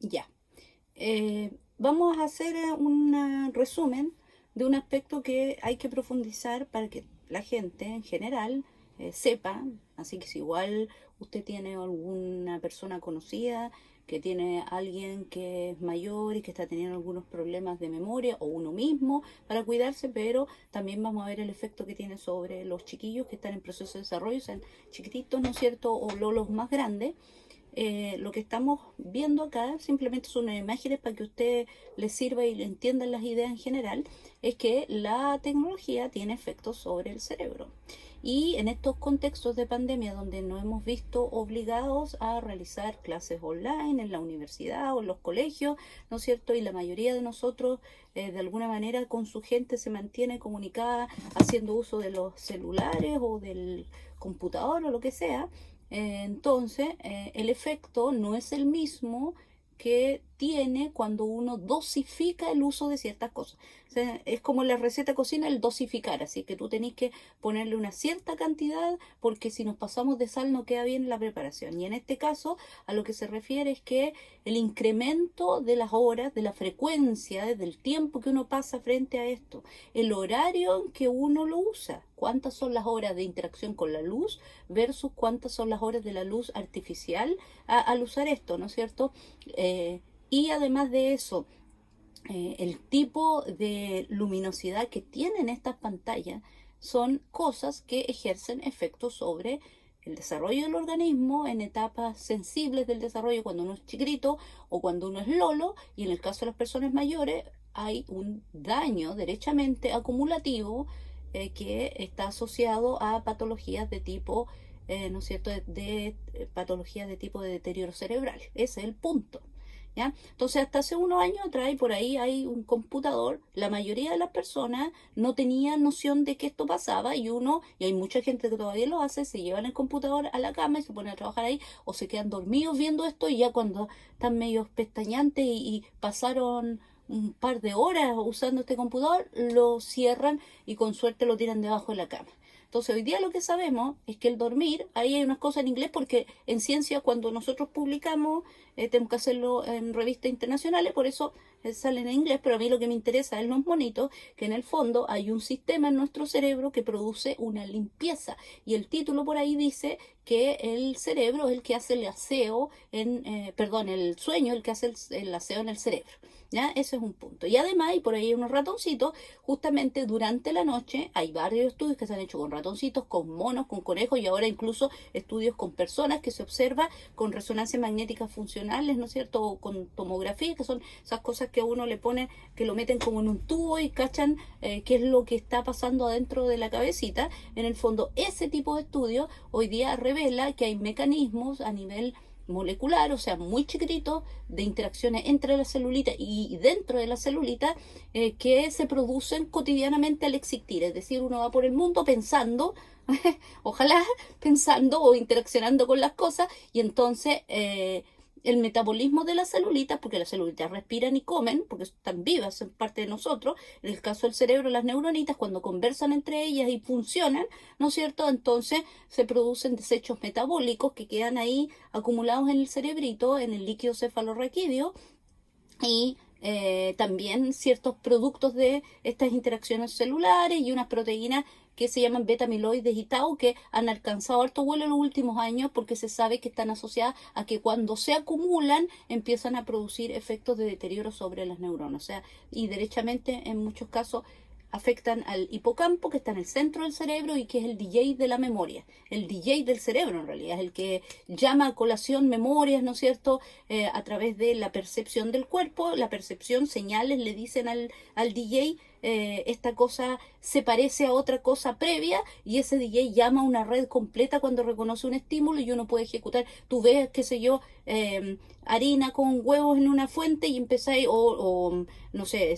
Ya. Vamos a hacer un resumen de un aspecto que hay que profundizar para que la gente en general sepa. Así que si igual usted tiene alguna persona conocida que tiene alguien que es mayor y que está teniendo algunos problemas de memoria o uno mismo para cuidarse, pero también vamos a ver el efecto que tiene sobre los chiquillos que están en proceso de desarrollo, sean chiquititos, ¿no es cierto?, o los más grandes. Lo que estamos viendo acá simplemente son unas imágenes para que a usted le sirva y le entiendan las ideas en general, es que la tecnología tiene efectos sobre el cerebro. Y en estos contextos de pandemia donde nos hemos visto obligados a realizar clases online en la universidad o en los colegios, ¿no es cierto? Y la mayoría de nosotros de alguna manera con su gente se mantiene comunicada haciendo uso de los celulares o del computador o lo que sea. Entonces, el efecto no es el mismo que tiene cuando uno dosifica el uso de ciertas cosas. O sea, es como la receta de cocina, el dosificar, así que tú tenés que ponerle una cierta cantidad porque si nos pasamos de sal no queda bien la preparación. Y en este caso, a lo que se refiere es que el incremento de las horas, de la frecuencia, del tiempo que uno pasa frente a esto, el horario en que uno lo usa, cuántas son las horas de interacción con la luz versus cuántas son las horas de la luz artificial al usar esto, ¿no es cierto? Y además de eso, el tipo de luminosidad que tienen estas pantallas son cosas que ejercen efectos sobre el desarrollo del organismo en etapas sensibles del desarrollo cuando uno es chiquito o cuando uno es lolo, y en el caso de las personas mayores hay un daño derechamente acumulativo que está asociado a patologías de tipo, ¿no es cierto?, de patologías de tipo de deterioro cerebral. Ese es el punto. ¿Ya? Entonces, hasta hace unos años atrás, y por ahí hay un computador, la mayoría de las personas no tenían noción de que esto pasaba y hay mucha gente que todavía lo hace, se llevan el computador a la cama y se ponen a trabajar ahí, o se quedan dormidos viendo esto y ya cuando están medio pestañantes y pasaron un par de horas usando este computador, lo cierran y con suerte lo tiran debajo de la cama. Entonces, hoy día lo que sabemos es que el dormir, ahí hay unas cosas en inglés porque en ciencia cuando nosotros publicamos tenemos que hacerlo en revistas internacionales, por eso salen en inglés, pero a mí lo que me interesa es los monitos, que en el fondo hay un sistema en nuestro cerebro que produce una limpieza. Y el título por ahí dice que el cerebro es el que hace el aseo, perdón, el sueño es el que hace el aseo en el cerebro. ¿Ya? Ese es un punto. Y además, y por ahí hay unos ratoncitos, justamente durante la noche hay varios estudios que se han hecho con ratoncitos, con monos, con conejos y ahora incluso estudios con personas que se observa con resonancias magnéticas funcionales, ¿no es cierto? O con tomografía, que son esas cosas que a uno le pone, que lo meten como en un tubo y cachan qué es lo que está pasando adentro de la cabecita. En el fondo, ese tipo de estudio hoy día revela que hay mecanismos a nivel molecular, o sea, muy chiquititos, de interacciones entre la celulita y dentro de la celulita que se producen cotidianamente al existir. Es decir, uno va por el mundo pensando, ojalá pensando o interaccionando con las cosas, y entonces el metabolismo de las celulitas, porque las celulitas respiran y comen, porque están vivas, son parte de nosotros, en el caso del cerebro, las neuronitas, cuando conversan entre ellas y funcionan, ¿no es cierto? Entonces se producen desechos metabólicos que quedan ahí acumulados en el cerebrito, en el líquido cefalorraquídeo, y también ciertos productos de estas interacciones celulares y unas proteínas que se llaman beta-amiloides y tau, que han alcanzado harto vuelo en los últimos años porque se sabe que están asociadas a que cuando se acumulan empiezan a producir efectos de deterioro sobre las neuronas. O sea, y derechamente en muchos casos afectan al hipocampo, que está en el centro del cerebro y que es el DJ de la memoria, el DJ del cerebro en realidad, es el que llama a colación memorias, ¿no es cierto?, a través de la percepción del cuerpo, la percepción, señales le dicen al DJ, esta cosa se parece a otra cosa previa y ese DJ llama a una red completa cuando reconoce un estímulo y uno puede ejecutar. Tú ves, qué sé yo, harina con huevos en una fuente y empezáis, o no sé,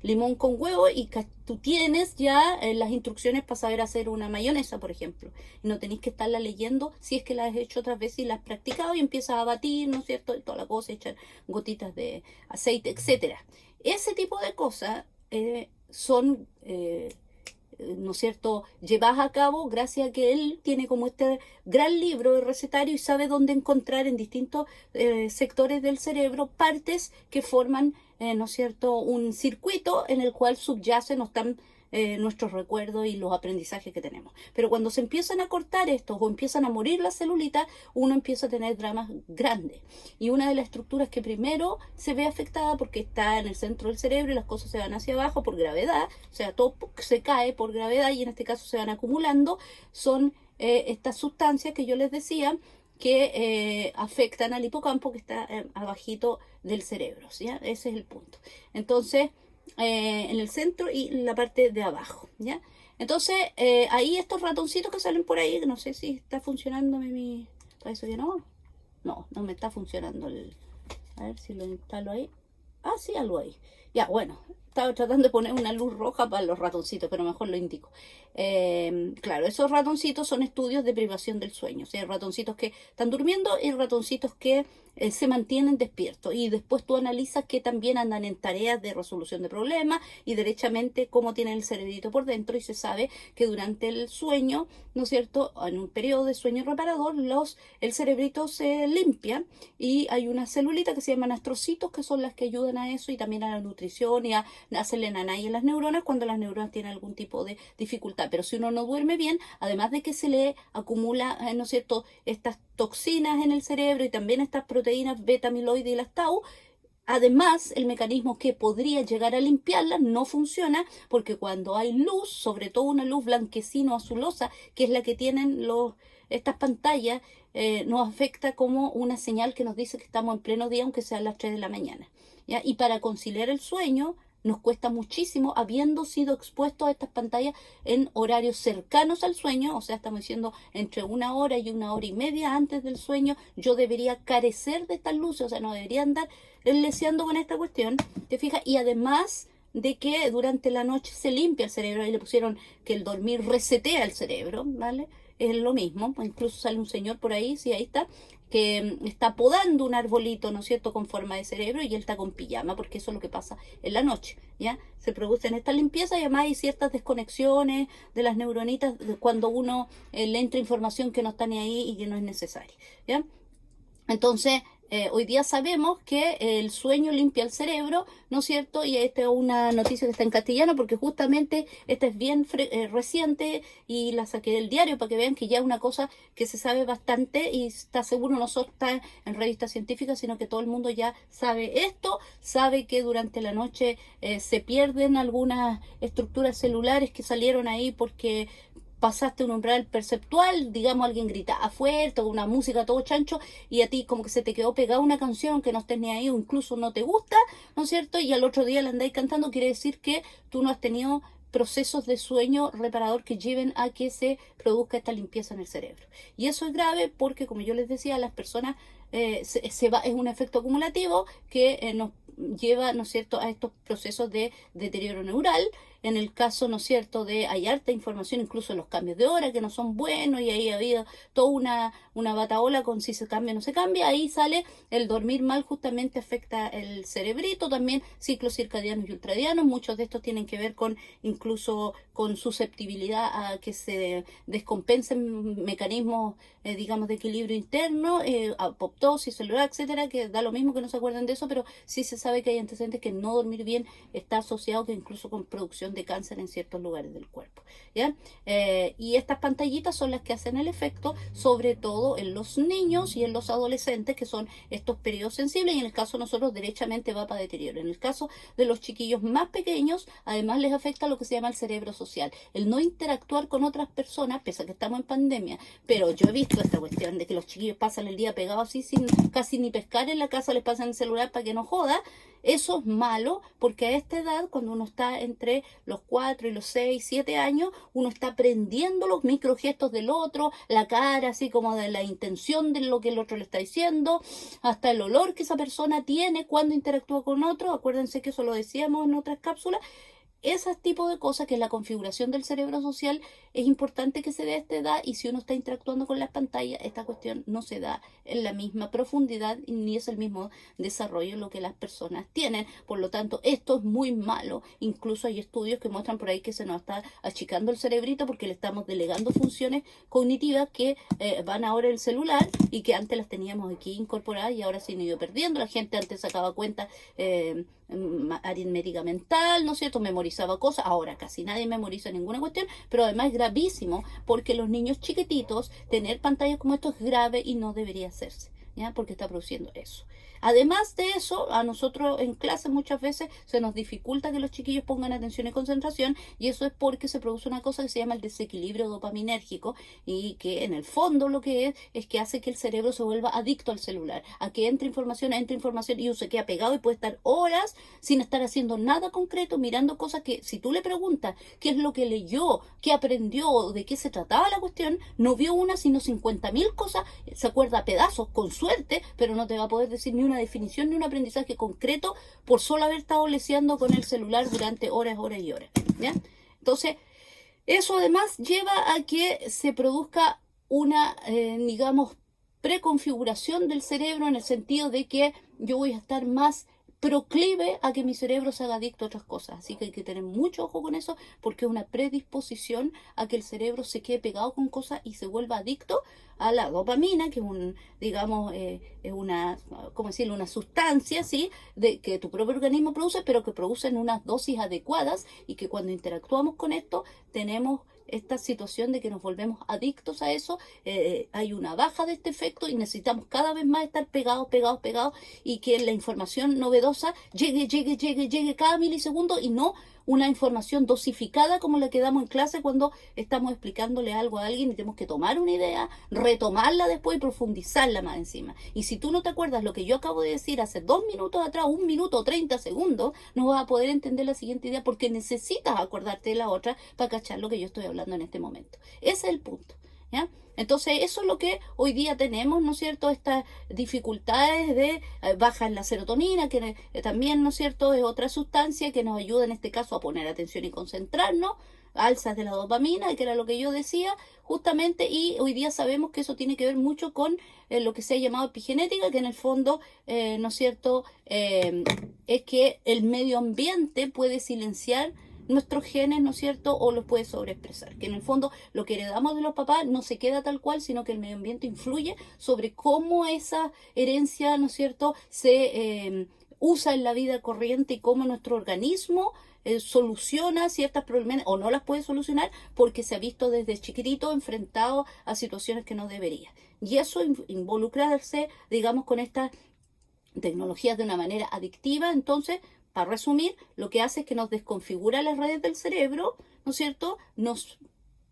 limón con huevo y tú tienes ya las instrucciones para saber hacer una mayonesa, por ejemplo. Y no tenéis que estarla leyendo si es que la has hecho otras veces y la has practicado y empiezas a batir, ¿no es cierto? Y toda la cosa, echar gotitas de aceite, etcétera. Ese tipo de cosas son ¿no es cierto?, llevas a cabo gracias a que él tiene como este gran libro de recetario y sabe dónde encontrar en distintos sectores del cerebro partes que forman, ¿no es cierto?, un circuito en el cual subyacen o están nuestros recuerdos y los aprendizajes que tenemos. Pero cuando se empiezan a cortar estos o empiezan a morir las celulitas, uno empieza a tener dramas grandes. Y una de las estructuras que primero se ve afectada porque está en el centro del cerebro y las cosas se van hacia abajo por gravedad, o sea, todo se cae por gravedad y en este caso se van acumulando, son estas sustancias que yo les decía que afectan al hipocampo que está abajito del cerebro, ¿sí? Ese es el punto. Entonces, en el centro y en la parte de abajo, ¿ya? Entonces, ahí estos ratoncitos que salen por ahí, no sé si está funcionando mi... Parece que no. No, no me está funcionando el... A ver si lo instalo ahí. Ah, sí, algo ahí. Ya, bueno, estaba tratando de poner una luz roja para los ratoncitos, pero mejor lo indico. Claro, esos ratoncitos son estudios de privación del sueño. O sea, ratoncitos que están durmiendo y ratoncitos que se mantienen despiertos. Y después tú analizas que también andan en tareas de resolución de problemas y derechamente cómo tienen el cerebrito por dentro. Y se sabe que durante el sueño, ¿no es cierto?, en un periodo de sueño reparador, el cerebrito se limpia y hay una celulita que se llaman astrocitos, que son las que ayudan a eso y también a la nutrición y a hacerle nanay en las neuronas cuando las neuronas tienen algún tipo de dificultad. Pero si uno no duerme bien, además de que se le acumula, ¿no es cierto?, estas toxinas en el cerebro y también estas proteínas beta amiloide y las tau, además el mecanismo que podría llegar a limpiarlas no funciona porque cuando hay luz, sobre todo una luz blanquecino azulosa, que es la que tienen estas pantallas, nos afecta como una señal que nos dice que estamos en pleno día, aunque sean las 3 de la mañana, ¿ya? Y para conciliar el sueño nos cuesta muchísimo, habiendo sido expuestos a estas pantallas en horarios cercanos al sueño, o sea, estamos diciendo entre 1 hora y 1 hora y media antes del sueño, yo debería carecer de estas luces, o sea, no debería andar leseando con esta cuestión, ¿te fijas? Y además de que durante la noche se limpia el cerebro, ahí le pusieron que el dormir resetea el cerebro, ¿vale? Es lo mismo, incluso sale un señor por ahí, sí, ahí está, que está podando un arbolito, ¿no es cierto?, con forma de cerebro y él está con pijama, porque eso es lo que pasa en la noche, ¿ya? Se producen estas limpiezas y además hay ciertas desconexiones de las neuronitas cuando uno le entra información que no está ni ahí y que no es necesaria, ¿ya? Entonces, hoy día sabemos que el sueño limpia el cerebro, ¿no es cierto? Y esta es una noticia que está en castellano porque justamente esta es bien reciente y la saqué del diario para que vean que ya es una cosa que se sabe bastante y está seguro no solo está en revistas científicas, sino que todo el mundo ya sabe esto, sabe que durante la noche se pierden algunas estructuras celulares que salieron ahí porque pasaste un umbral perceptual, digamos, alguien gritaba fuerte, o una música todo chancho, y a ti como que se te quedó pegada una canción que no estés ni ahí, o incluso no te gusta, ¿no es cierto? Y al otro día la andáis cantando, quiere decir que tú no has tenido procesos de sueño reparador que lleven a que se produzca esta limpieza en el cerebro. Y eso es grave porque, como yo les decía, las personas es un efecto acumulativo que nos lleva, ¿no es cierto?, a estos procesos de deterioro neural. En el caso, ¿no es cierto?, de hay harta información, incluso en los cambios de hora que no son buenos y ahí ha habido toda una batahola con si se cambia o no se cambia. Ahí sale el dormir mal, justamente afecta el cerebrito, también ciclos circadianos y ultradianos. Muchos de estos tienen que ver con incluso con susceptibilidad a que se descompensen mecanismos, digamos, de equilibrio interno, apoptosis celular, etcétera, que da lo mismo que no se acuerden de eso, pero sí se sabe que hay antecedentes que no dormir bien está asociado que incluso con producción de cáncer en ciertos lugares del cuerpo, ¿ya? Y estas pantallitas son las que hacen el efecto, sobre todo en los niños y en los adolescentes, que son estos periodos sensibles, y en el caso de nosotros derechamente va para deterioro. En el caso de los chiquillos más pequeños, además les afecta lo que se llama el cerebro social, el no interactuar con otras personas, pese a que estamos en pandemia, pero yo he visto esta cuestión de que los chiquillos pasan el día pegados así sin casi ni pescar en la casa, les pasan el celular para que no joda. Eso es malo porque a esta edad, cuando uno está entre los 4 y los 6, 7 años, uno está aprendiendo los microgestos del otro, la cara así como de la intención de lo que el otro le está diciendo, hasta el olor que esa persona tiene cuando interactúa con otro. Acuérdense que eso lo decíamos en otras cápsulas. ese tipo de cosas, que es la configuración del cerebro social, es importante que se dé a esta edad, y si uno está interactuando con las pantallas, esta cuestión no se da en la misma profundidad ni es el mismo desarrollo lo que las personas tienen. Por lo tanto, esto es muy malo. Incluso hay estudios que muestran por ahí que se nos está achicando el cerebrito porque le estamos delegando funciones cognitivas que van ahora en el celular y que antes las teníamos aquí incorporadas y ahora se han ido perdiendo. La gente antes sacaba cuenta aritmética mental, ¿no es cierto? Memorizaba cosas, ahora casi nadie memoriza ninguna cuestión, pero además es gravísimo porque los niños chiquititos, tener pantallas como esto es grave y no debería hacerse, ¿ya? Porque está produciendo eso. Además de eso, a nosotros en clase muchas veces se nos dificulta que los chiquillos pongan atención y concentración, y eso es porque se produce una cosa que se llama el desequilibrio dopaminérgico, y que en el fondo lo que es que hace que el cerebro se vuelva adicto al celular, a que entre información y uno se queda pegado y puede estar horas sin estar haciendo nada concreto, mirando cosas que si tú le preguntas qué es lo que leyó, qué aprendió, de qué se trataba la cuestión, no vio una sino 50.000 cosas, se acuerda a pedazos con suerte, pero no te va a poder decir ni una definición ni un aprendizaje concreto por solo haber estado leseando con el celular durante horas y horas, ¿ya? Entonces, eso además lleva a que se produzca una, digamos, preconfiguración del cerebro, en el sentido de que yo voy a estar más proclive a que mi cerebro se haga adicto a otras cosas. Así que hay que tener mucho ojo con eso, porque es una predisposición a que el cerebro se quede pegado con cosas y se vuelva adicto a la dopamina, que es un, digamos, es una, ¿cómo decirlo?, una sustancia, ¿sí?, de que tu propio organismo produce, pero que produce en unas dosis adecuadas, y que cuando interactuamos con esto tenemos esta situación de que nos volvemos adictos a eso. Hay una baja de este efecto y necesitamos cada vez más estar pegados, y que la información novedosa llegue cada milisegundo, y no una información dosificada como la que damos en clase cuando estamos explicándole algo a alguien y tenemos que tomar una idea, retomarla después y profundizarla más encima. Y si tú no te acuerdas lo que yo acabo de decir hace 2 minutos atrás, 1 minuto o 30 segundos, no vas a poder entender la siguiente idea, porque necesitas acordarte de la otra para cachar lo que yo estoy hablando en este momento. Ese es el punto, ¿ya? Entonces eso es lo que hoy día tenemos, ¿no es cierto?, estas dificultades de baja en la serotonina, que también, ¿no es cierto?, es otra sustancia que nos ayuda en este caso a poner atención y concentrarnos, alzas de la dopamina, que era lo que yo decía justamente, y hoy día sabemos que eso tiene que ver mucho con lo que se ha llamado epigenética, que en el fondo, ¿no es cierto?, es que el medio ambiente puede silenciar nuestros genes, ¿no es cierto?, o los puede sobreexpresar, que en el fondo lo que heredamos de los papás no se queda tal cual, sino que el medio ambiente influye sobre cómo esa herencia, ¿no es cierto?, se usa en la vida corriente, y cómo nuestro organismo soluciona ciertas problemas o no las puede solucionar porque se ha visto desde chiquitito enfrentado a situaciones que no debería. Y eso involucrarse, digamos, con estas tecnologías de una manera adictiva. Entonces, para resumir, lo que hace es que nos desconfigura las redes del cerebro, ¿no es cierto?, nos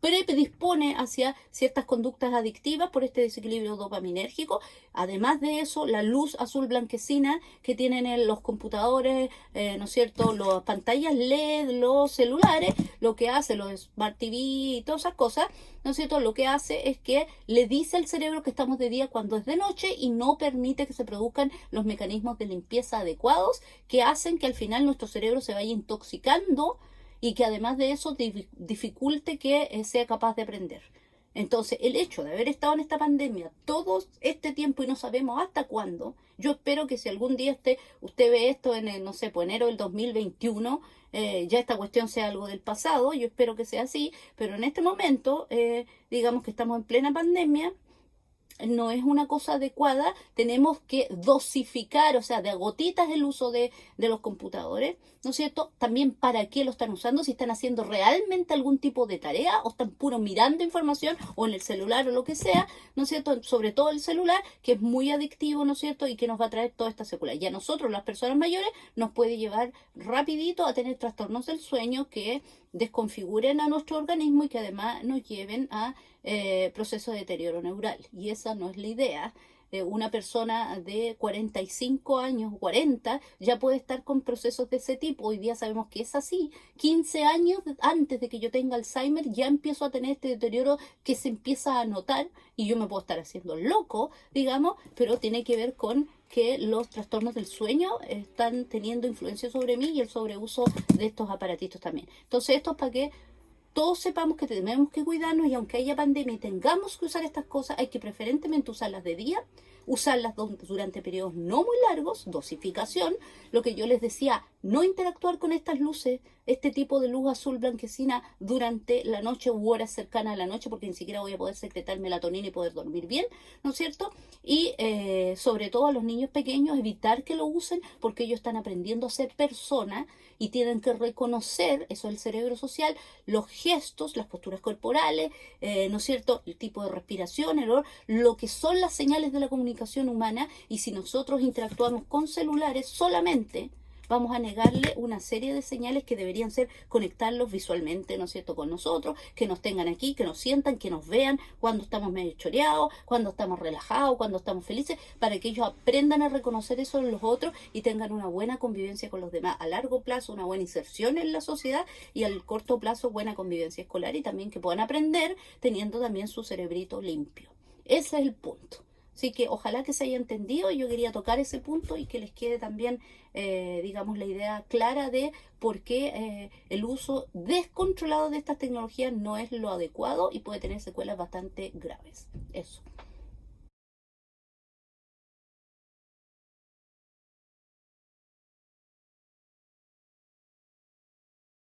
predispone hacia ciertas conductas adictivas por este desequilibrio dopaminérgico. Además de eso, la luz azul blanquecina que tienen en los computadores, ¿no es cierto?, las pantallas LED, los celulares, lo que hace, los Smart TV y todas esas cosas, ¿no es cierto?, lo que hace es que le dice al cerebro que estamos de día cuando es de noche, y no permite que se produzcan los mecanismos de limpieza adecuados, que hacen que al final nuestro cerebro se vaya intoxicando, y que además de eso dificulte que sea capaz de aprender. Entonces, el hecho de haber estado en esta pandemia todo este tiempo y no sabemos hasta cuándo, yo espero que si algún día usted ve esto en el, no sé, pues enero del 2021, ya esta cuestión sea algo del pasado. Yo espero que sea así, pero en este momento, digamos que estamos en plena pandemia, no es una cosa adecuada. Tenemos que dosificar, o sea, de a gotitas el uso de los computadores, ¿no es cierto? También para qué lo están usando, si están haciendo realmente algún tipo de tarea o están puro mirando información o en el celular o lo que sea, ¿no es cierto? Sobre todo el celular, que es muy adictivo, ¿no es cierto?, y que nos va a traer toda esta secuela. Y a nosotros, las personas mayores, nos puede llevar rapidito a tener trastornos del sueño que desconfiguren a nuestro organismo y que además nos lleven a procesos de deterioro neural. Y esa no es la idea. una persona de 45 años, 40, ya puede estar con procesos de ese tipo. Hoy día sabemos que es así. 15 años antes de que yo tenga Alzheimer, ya empiezo a tener este deterioro que se empieza a notar y yo me puedo estar haciendo loco, digamos, pero tiene que ver con que los trastornos del sueño están teniendo influencia sobre mí y el sobreuso de estos aparatitos también. Entonces, esto es para que todos sepamos que tenemos que cuidarnos y aunque haya pandemia y tengamos que usar estas cosas, hay que preferentemente usarlas de día, usarlas durante periodos no muy largos, dosificación, lo que yo les decía, no interactuar con estas luces, este tipo de luz azul blanquecina durante la noche u horas cercanas a la noche, porque ni siquiera voy a poder secretar melatonina y poder dormir bien, ¿no es cierto? Y sobre todo a los niños pequeños, evitar que lo usen porque ellos están aprendiendo a ser personas y tienen que reconocer, eso es el cerebro social, los gestos, las posturas corporales, ¿no es cierto?, el tipo de respiración, el olor, lo que son las señales de la comunicación humana, y si nosotros interactuamos con celulares solamente, vamos a negarle una serie de señales que deberían ser conectarlos visualmente, ¿no es cierto?, con nosotros, que nos tengan aquí, que nos sientan, que nos vean cuando estamos medio choreados, cuando estamos relajados, cuando estamos felices, para que ellos aprendan a reconocer eso en los otros y tengan una buena convivencia con los demás. A largo plazo, una buena inserción en la sociedad y al corto plazo, buena convivencia escolar y también que puedan aprender teniendo también su cerebrito limpio. Ese es el punto. Así que ojalá que se haya entendido. Yo quería tocar ese punto y que les quede también, digamos, la idea clara de por qué el uso descontrolado de estas tecnologías no es lo adecuado y puede tener secuelas bastante graves. Eso.